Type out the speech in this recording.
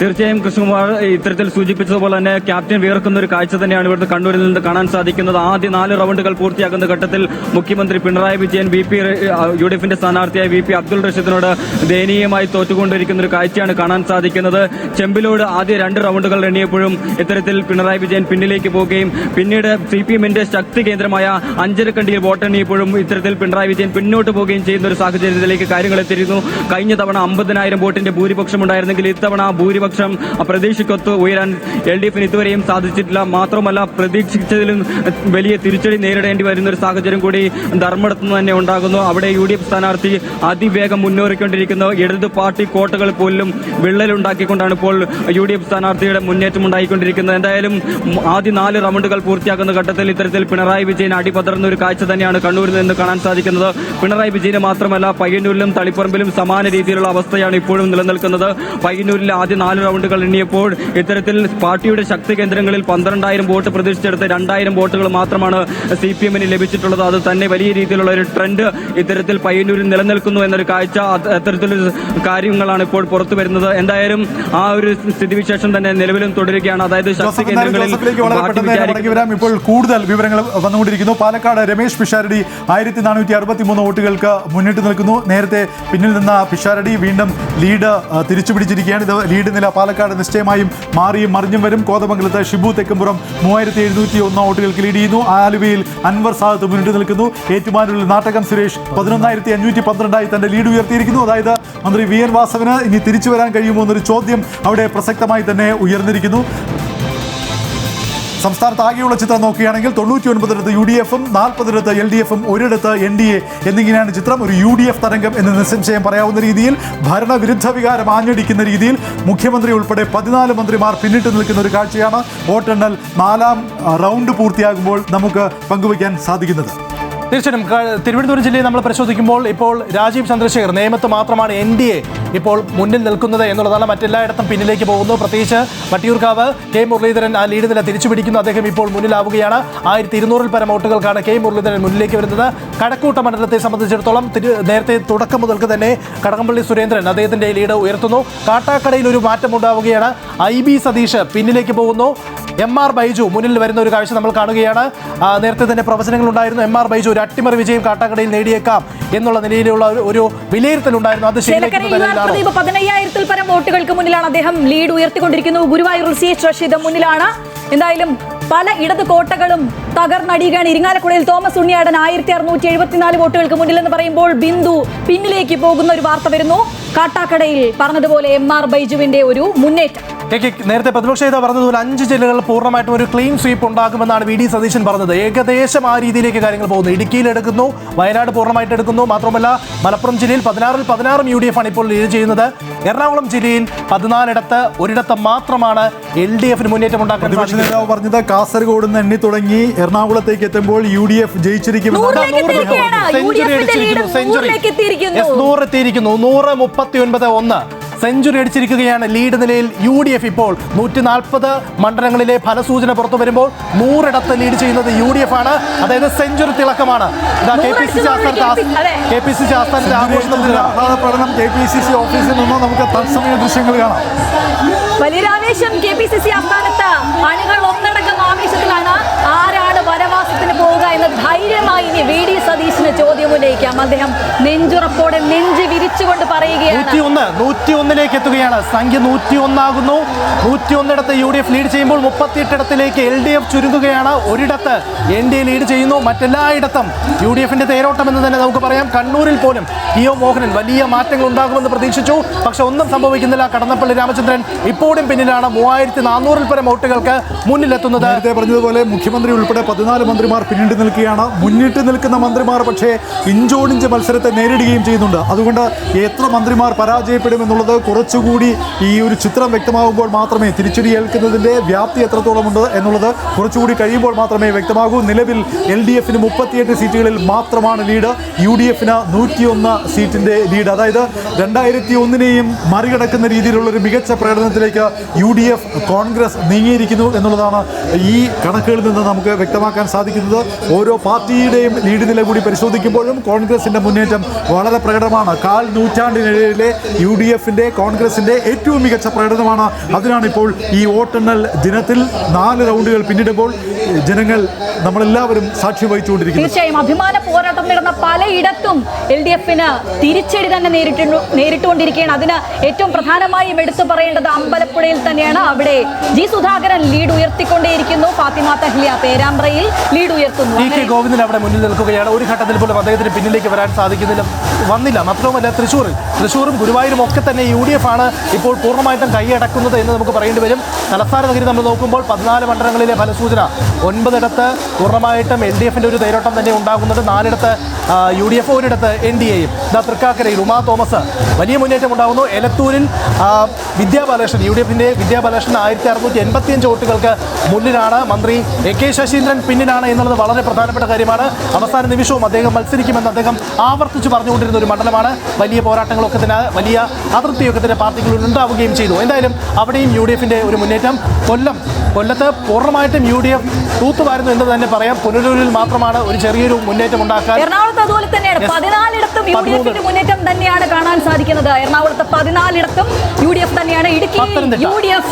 തീർച്ചയായും കൃഷ്ണകുമാർ ഇത്തരത്തിൽ സൂചിപ്പിച്ചതുപോലെ തന്നെ ക്യാപ്റ്റൻ വിയർക്കുന്ന ഒരു കാഴ്ച തന്നെയാണ് ഇവിടുത്തെ കണ്ണൂരിൽ നിന്ന് കാണാൻ സാധിക്കുന്നത്. ആദ്യ 4 റൗണ്ടുകൾ പൂർത്തിയാക്കുന്ന ഘട്ടത്തിൽ മുഖ്യമന്ത്രി പിണറായി വിജയൻ UDFന്റെ സ്ഥാനാർത്ഥിയായ VP അബ്ദുൾ റഷീദിനോട് ദയനീയമായി തോറ്റുകൊണ്ടിരിക്കുന്ന ഒരു കാഴ്ചയാണ് കാണാൻ സാധിക്കുന്നത്. ചെമ്പിലോട് ആദ്യ 2 റൗണ്ടുകൾ എണ്ണിയപ്പോഴും ഇത്തരത്തിൽ പിണറായി വിജയൻ പിന്നിലേക്ക് പോവുകയും പിന്നീട് CPMന്റെ ശക്തി കേന്ദ്രമായ അഞ്ചരക്കണ്ടിയിൽ വോട്ടെണ്ണിയപ്പോഴും ഇത്തരത്തിൽ പിണറായി വിജയൻ പിന്നോട്ട് പോവുകയും ചെയ്യുന്ന ഒരു സാഹചര്യത്തിലേക്ക് കാര്യങ്ങൾ എത്തിയിരുന്നു. കഴിഞ്ഞ തവണ 50,000 വോട്ടിന്റെ ഭൂരിപക്ഷം ഉണ്ടായിരുന്നെങ്കിൽ ഇത്തവണ ഭൂരിപക്ഷം പ്രതീക്ഷയ്ക്കൊത്ത് ഉയരാൻ LDFന് ഇതുവരെയും സാധിച്ചിട്ടില്ല. മാത്രമല്ല പ്രതീക്ഷിച്ചതിലും വലിയ തിരിച്ചടി നേരിടേണ്ടി വരുന്ന ഒരു സാഹചര്യം കൂടി ധർമ്മടത്തുനിന്ന് തന്നെ ഉണ്ടാകുന്നു. അവിടെ UDF സ്ഥാനാർത്ഥി അതിവേഗം മുന്നേറിക്കൊണ്ടിരിക്കുന്നു. ഇടതു പാർട്ടി കോട്ടകൾ പോലും വിള്ളലുണ്ടാക്കിക്കൊണ്ടാണ് ഇപ്പോൾ UDF സ്ഥാനാർത്ഥിയുടെ മുന്നേറ്റം ഉണ്ടായിക്കൊണ്ടിരിക്കുന്നത്. എന്തായാലും ആദ്യ 4 റൗണ്ടുകൾ പൂർത്തിയാക്കുന്ന ഘട്ടത്തിൽ ഇത്തരത്തിൽ പിണറായി വിജയൻ അടിപതറുന്ന ഒരു കാഴ്ച തന്നെയാണ് കണ്ണൂരിൽ നിന്ന് കാണാൻ സാധിക്കുന്നത്. പിണറായി വിജയന് മാത്രമല്ല പയ്യന്നൂരിലും തളിപ്പറമ്പിലും സമാന രീതിയിലുള്ള അവസ്ഥയാണ് ഇപ്പോഴും നിലനിൽക്കുന്നത്. പയ്യന്നൂരിൽ ആദ്യ 4 റൗണ്ടുകൾ എണ്ണിയപ്പോൾ ഇത്തരത്തിൽ പാർട്ടിയുടെ ശക്തി കേന്ദ്രങ്ങളിൽ 12,000 വോട്ട് പ്രതീക്ഷിച്ചെടുത്ത് 2,000 വോട്ടുകൾ മാത്രമാണ് CPMന് ലഭിച്ചിട്ടുള്ളത്. അത് തന്നെ വലിയ രീതിയിലുള്ള ഒരു ട്രെൻഡ് ഇത്തരത്തിൽ പയ്യന്നൂരിൽ നിലനിൽക്കുന്നു എന്നൊരു കാഴ്ച, അത്തരത്തിലുള്ള കാര്യങ്ങളാണ് ഇപ്പോൾ പുറത്തു വരുന്നത്. എന്തായാലും ആ ഒരു സ്ഥിതിവിശേഷം തന്നെ നിലവിലും തുടരുകയാണ്. അതായത് ശക്തി കേന്ദ്രങ്ങളിൽ ഇപ്പോൾ കൂടുതൽ വിവരങ്ങൾ വന്നുകൊണ്ടിരിക്കുന്നു. പാലക്കാട് രമേശ് പിഷാരടി 1463 വോട്ടുകൾക്ക് മുന്നിട്ട് നിൽക്കുന്നു. നേരത്തെ പിന്നിൽ നിന്ന പിഷാരടി വീണ്ടും ലീഡ് തിരിച്ചുപിടിച്ചിരിക്കുകയാണ്. ഇത് ലീഡ് നില പാലക്കാട് നിശ്ചയമായും മാറിയും മറിഞ്ഞും വരും. കോതമംഗലത്ത് ഷിബു തെക്കുംപുറം 3701 വോട്ടുകൾക്ക് ലീഡ് ചെയ്യുന്നു. ആലുവയിൽ അൻവർ സാദത്ത് മുന്നിട്ട് നിൽക്കുന്നു. ഏറ്റുമാനൂരിൽ നാട്ടകം സുരേഷ് 11,512 തന്റെ ലീഡ് ഉയർത്തിയിരിക്കുന്നു. അതായത് മന്ത്രി VN വാസവന് ഇനി തിരിച്ചു വരാൻ കഴിയുമോ എന്നൊരു ചോദ്യം അവിടെ പ്രസക്തമായി തന്നെ ഉയർന്നിരിക്കുന്നു. സംസ്ഥാനത്ത് ആകെയുള്ള ചിത്രം നോക്കുകയാണെങ്കിൽ 99 UDFും 40 LDFും 1 NDA എന്നിങ്ങനെയാണ് ചിത്രം. ഒരു UDF തരംഗം എന്ന് നിസ്സംശയം പറയാവുന്ന രീതിയിൽ ഭരണവിരുദ്ധ വികാരം ആഞ്ഞടിക്കുന്ന രീതിയിൽ മുഖ്യമന്ത്രി ഉൾപ്പെടെ 14 മന്ത്രിമാർ പിന്നിട്ട് നിൽക്കുന്ന ഒരു കാഴ്ചയാണ് വോട്ടെണ്ണൽ 4ാം റൗണ്ട് പൂർത്തിയാകുമ്പോൾ നമുക്ക് പങ്കുവയ്ക്കാൻ സാധിക്കുന്നത്. തീർച്ചയായും തിരുവനന്തപുരം ജില്ലയിൽ നമ്മൾ പരിശോധിക്കുമ്പോൾ ഇപ്പോൾ രാജീവ് ചന്ദ്രശേഖർ നേമത്ത് മാത്രമാണ് NDA ഇപ്പോൾ മുന്നിൽ നിൽക്കുന്നത് എന്നുള്ളതാണ്. മറ്റെല്ലായിടത്തും പിന്നിലേക്ക് പോകുന്നു. പ്രത്യേകിച്ച് വട്ടിയൂർക്കാവ് K മുരളീധരൻ ആ ലീഡ് നില തിരിച്ചുപിടിക്കുന്നു. അദ്ദേഹം ഇപ്പോൾ മുന്നിലാവുകയാണ്. 1200 പരം വോട്ടുകൾക്കാണ് K മുരളീധരൻ മുന്നിലേക്ക് വരുന്നത്. കഴക്കൂട്ട മണ്ഡലത്തെ സംബന്ധിച്ചിടത്തോളം നേരത്തെ തുടക്കം മുതൽക്ക് തന്നെ കടകംപള്ളി സുരേന്ദ്രൻ അദ്ദേഹത്തിന്റെ ലീഡ് ഉയർത്തുന്നു. കാട്ടാക്കടയിൽ ഒരു മാറ്റം ഉണ്ടാവുകയാണ്. IB സതീഷ് പിന്നിലേക്ക് പോകുന്നു. MR ബൈജു മുന്നിൽ വരുന്ന ഒരു കാഴ്ച നമ്മൾ കാണുകയാണ്. നേരത്തെ തന്നെ പ്രവചനങ്ങൾ ഉണ്ടായിരുന്നു. MR ബൈജു ഒരു അട്ടിമറി വിജയം കാട്ടാക്കടയിൽ നേടിയേക്കാം എന്നുള്ള നിലയിലുള്ള ഒരു വിലയിരുത്തലുണ്ടായിരുന്നു. അത് 15,000 പരം വോട്ടുകൾക്ക് മുന്നിലാണ് അദ്ദേഹം ലീഡ് ഉയർത്തിക്കൊണ്ടിരിക്കുന്നു. ഗുരുവായൂരിൽ CH റഷീദ് മുന്നിലാണ്. എന്തായാലും പല ഇടത് കോട്ടകളും തകർന്നടിയുകയാണ്. ഇരിങ്ങാലക്കുടയിൽ തോമസ് ഉണ്ണിയാടൻ 1674 വോട്ടുകൾക്ക് മുന്നിലെന്ന് പറയുമ്പോൾ ബിന്ദു പിന്നിലേക്ക് പോകുന്ന ഒരു വാർത്ത വരുന്നു. കാട്ടാക്കടയിൽ പറഞ്ഞതുപോലെ MR ബൈജുവിന്റെ ഒരു മുന്നേറ്റം. നേരത്തെ പ്രതിപക്ഷ നേതാവ് പറഞ്ഞതുപോലെ 5 ജില്ലകളിൽ പൂർണ്ണമായിട്ടും ഒരു ക്ലീൻ സ്വീപ്പ് ഉണ്ടാകുമെന്നാണ് VD സതീശൻ പറഞ്ഞത്. ഏകദേശം ആ രീതിയിലേക്ക് കാര്യങ്ങൾ പോകുന്നു. ഇടുക്കിയിൽ എടുക്കുന്നു, വയനാട് പൂർണ്ണമായിട്ട് എടുക്കുന്നു. മാത്രമല്ല മലപ്പുറം ജില്ലയിൽ 16 UDF ആണ് ഇപ്പോൾ ലീഡ് ചെയ്യുന്നത്. എറണാകുളം ജില്ലയിൽ 14 ഒരിടത്ത് മാത്രമാണ് LDFന് മുന്നേറ്റം ഉണ്ടാക്കാൻ നേതാവ് പറഞ്ഞത്. കാസർഗോഡ് നിന്ന് എണ്ണി തുടങ്ങി എറണാകുളത്തേക്ക് എത്തുമ്പോൾ UDF ജയിച്ചിരിക്കുന്നു. 139 സെഞ്ചുറി അടിച്ചിരിക്കുകയാണ്. ലീഡ് നിലയിൽ UDF ഇപ്പോൾ 140 മണ്ഡലങ്ങളിലെ ഫലസൂചന പുറത്തു വരുമ്പോൾ 100 ലീഡ് ചെയ്യുന്നത് UDF ആണ്. അതായത് സെഞ്ചുറി തിളക്കമാണ്. KPCC ആസ്ഥാനത്തെ പ്രകടനം KPCC ഓഫീസിൽ നിന്നോ നമുക്ക് തത്സമയ ദൃശ്യങ്ങൾ കാണാം. വലിയ ആവേശം KPCC ആസ്ഥാനത്ത്. അണികൾ ഒന്നടങ്കം ആവേശത്തിലാണ്. ആരാണ് വനവാസത്തിന് പോവുക എന്ന ധൈര്യമായി ഇനി VD സതീശന് ചോദ്യം ഉന്നയിക്കാം. അദ്ദേഹം നെഞ്ചുറപ്പോടെ നെഞ്ച് വിരിച്ചുകൊണ്ട് പറയുകയാണ്. 101 എത്തുകയാണ്. സംഖ്യ 101 ആകുന്നു. 101 UDF ലീഡ് ചെയ്യുമ്പോൾ 38 LDF ചുരുങ്ങുകയാണ്. ഒരിടത്ത് NDA ലീഡ് ചെയ്യുന്നു. മറ്റെല്ലായിടത്തും UDFന്റെ തേരോട്ടം എന്ന് തന്നെ നമുക്ക് പറയാം. കണ്ണൂരിൽ പോലും TO മോഹനൻ വലിയ മാറ്റങ്ങൾ ഉണ്ടാകുമെന്ന് പ്രതീക്ഷിച്ചു. പക്ഷെ ഒന്നും സംഭവിക്കുന്നില്ല. കടന്നപ്പള്ളി രാമചന്ദ്രൻ ഇപ്പോഴും പിന്നിലാണ്. 3400 പരം വോട്ടുകൾക്ക് മുന്നിലെത്തുന്നത്. നേരത്തെ പറഞ്ഞതുപോലെ മുഖ്യമന്ത്രി ഉൾപ്പെടെ 14 മന്ത്രിമാർ പിന്നിട്ട് നിൽക്കുകയാണ്. മുന്നിട്ട് നിൽക്കുന്ന മന്ത്രിമാർ പക്ഷേ ഇഞ്ചോടിഞ്ച് മത്സരത്തെ നേരിടുകയും ചെയ്യുന്നുണ്ട്. അതുകൊണ്ട് എത്ര മന്ത്രിമാർ പരാജയപ്പെടുമെന്നുള്ളത് കുറച്ചുകൂടി ഈ ഒരു ചിത്രം വ്യക്തമാകുമ്പോൾ മാത്രമേ, തിരിച്ചടി ഏൽക്കുന്നതിൻ്റെ വ്യാപ്തി എത്രത്തോളമുണ്ട് എന്നുള്ളത് കുറച്ചുകൂടി കഴിയുമ്പോൾ മാത്രമേ വ്യക്തമാകൂ. നിലവിൽ LDFന് 38 സീറ്റുകളിൽ മാത്രമാണ് ലീഡ്. UDFന് 101 സീറ്റിൻ്റെ ലീഡ്. അതായത് 2001 മറികടക്കുന്ന രീതിയിലുള്ളൊരു മികച്ച പ്രകടനത്തിലേക്ക് UDF കോൺഗ്രസ് നീങ്ങിയിരിക്കുന്നു എന്നുള്ളതാണ് ഈ കണക്കുകളിൽ നിന്ന് നമുക്ക് വ്യക്തമാക്കാൻ സാധിക്കുന്നത്. ചെയ്തത്. ഓരോ പാർട്ടിയുടെയും ലീഡ് നില കൂടി പരിശോധിക്കുമ്പോഴും കോൺഗ്രസിന്റെ മുന്നേറ്റം വളരെ പ്രകടമാണ്. കാൽ നൂറ്റാണ്ടിനിടയിലെ UDFന്റെ കോൺഗ്രസിന്റെ ഏറ്റവും മികച്ച പ്രകടനമാണ്. അതിനാണ് ഇപ്പോൾ ഈ വോട്ടെണ്ണൽ ദിനത്തിൽ 4 റൗണ്ടുകൾ പിന്നിടുമ്പോൾ ജനങ്ങൾ നമ്മളെല്ലാവരും സാക്ഷ്യം വഹിച്ചുകൊണ്ടിരിക്കുന്നു. തീർച്ചയായും അഭിമാന പോരാട്ടം നടന്ന പലയിടത്തും LDFന് തിരിച്ചടി തന്നെ നേരിട്ടുകൊണ്ടിരിക്കുകയാണ്. അതിന് ഏറ്റവും പ്രധാനമായും എടുത്തു പറയേണ്ടത് അമ്പലപ്പുഴയിൽ തന്നെയാണ്. അവിടെ ജി സുധാകരൻ ലീഡ് ഉയർത്തിക്കൊണ്ടേയിരിക്കുന്നു. ഫാത്തിമ തഹ്ലിയ പേരാമ്പ്രയിൽ ലീഡ് ഉയർത്തുന്നു. ടി കെ ഗോവിന്ദൻ അവിടെ മുന്നിൽ നിൽക്കുകയാണ്. ഒരു ഘട്ടത്തിൽ പോലും അദ്ദേഹത്തിന് പിന്നിലേക്ക് വരാൻ വന്നില്ല. മാത്രവുമല്ല തൃശ്ശൂരും ഗുരുവായൂരും ഒക്കെ തന്നെ UDF ആണ് ഇപ്പോൾ പൂർണ്ണമായിട്ടും കൈയടക്കുന്നത് എന്ന് നമുക്ക് പറയേണ്ടി വരും. തലസ്ഥാന നഗരി നമ്മൾ നോക്കുമ്പോൾ 14 മണ്ഡലങ്ങളിലെ ഫലസൂചന 9 പൂർണ്ണമായിട്ടും LDFന്റെ ഒരു തേരോട്ടം തന്നെ ഉണ്ടാകുന്നുണ്ട്. 4 UDF, 1 NDAയും. തൃക്കാക്കരയിൽ ഉമാ തോമസ് വലിയ മുന്നേറ്റം ഉണ്ടാകുന്നു. എലത്തൂരിൽ വിദ്യാബാലകൃഷ്ണൻ UDFന്റെ വിദ്യാബാലകൃഷ്ണൻ 1685 വോട്ടുകൾക്ക് മുന്നിലാണ്. മന്ത്രി AK ശശീന്ദ്രൻ പിന്നിലാണ് എന്നുള്ളത് വളരെ പ്രധാനപ്പെട്ട കാര്യമാണ്. അവസാന നിമിഷവും അദ്ദേഹം മത്സരിക്കുമെന്ന് അദ്ദേഹം ആവർത്തിച്ച് പറഞ്ഞുകൊണ്ടിരുന്ന ഒരു മണ്ഡലമാണ്. വലിയ പോരാട്ടങ്ങളൊക്കെ തന്നെ, വലിയ അതിർത്തിയൊക്കെ തന്നെ പാർട്ടികളിൽ ഉണ്ടാവുകയും ചെയ്തു. എന്തായാലും അവിടെയും UDFന്റെ ഒരു മുന്നേറ്റം. കൊല്ലത്ത് പൂർണ്ണമായിട്ടും UDF തൂത്തുവാരുന്നു എന്ന് തന്നെ പറയാം. പുനലൂരിൽ മാത്രമാണ് ഒരു ചെറിയൊരു മുന്നേറ്റം ഉണ്ടാക്കാൻ. എറണാകുളത്ത് അതുപോലെ തന്നെയാണ്. 14 UDFന്റെ മുന്നേറ്റം തന്നെയാണ് കാണാൻ സാധിക്കുന്നത്. എറണാകുളത്ത് 14 UDF തന്നെയാണ്. ഇടുക്കി UDF